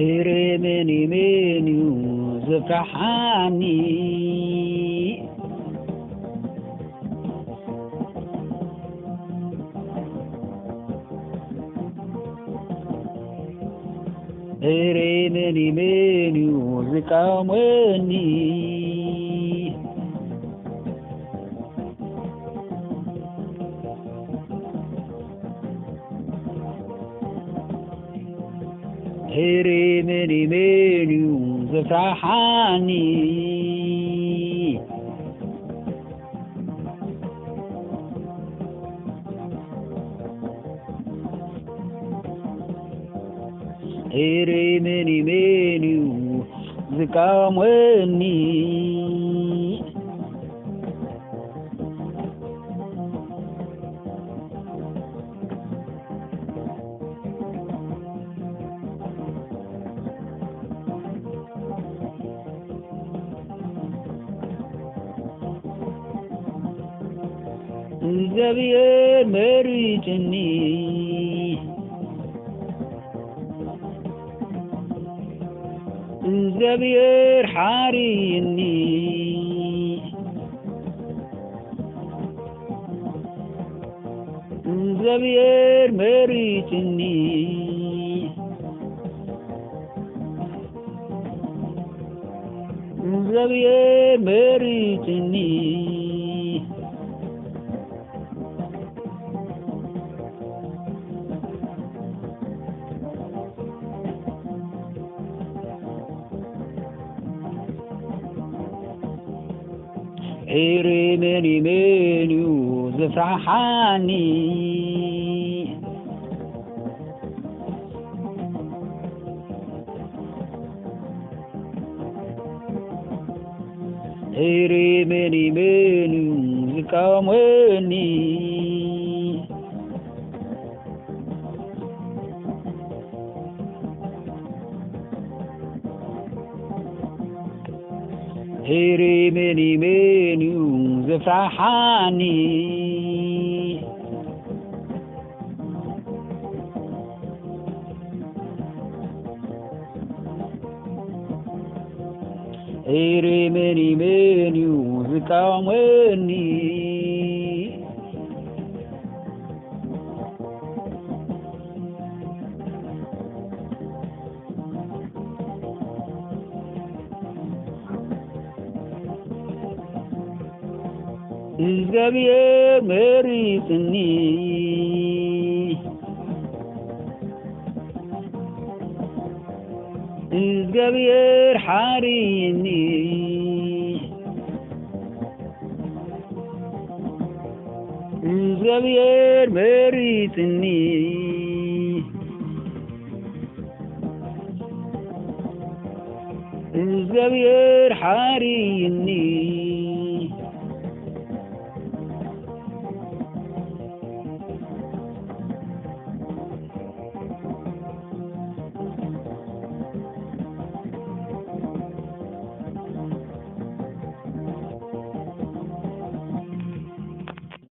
هرمني مني وزفحاني هرمني مني وزكامني هرمني مني وزفحاني هرمني مني وزكامني እግዚአብሔር መሪጭኒ እግዚአብሔር ሓሪኒ እግዚአብሔር መሪጭኒ እግዚአብሔር መሪጭኒ هرمني مني وزفحاني هرمني مني وزكامني هرمني مني وزفحاني هرمني مني وزكامني እግዚአብሔር መሪጭኒ እግዚአብሔር ሓሪኒ እግዚአብሔር መሪጭኒ እግዚአብሔር ሓሪኒ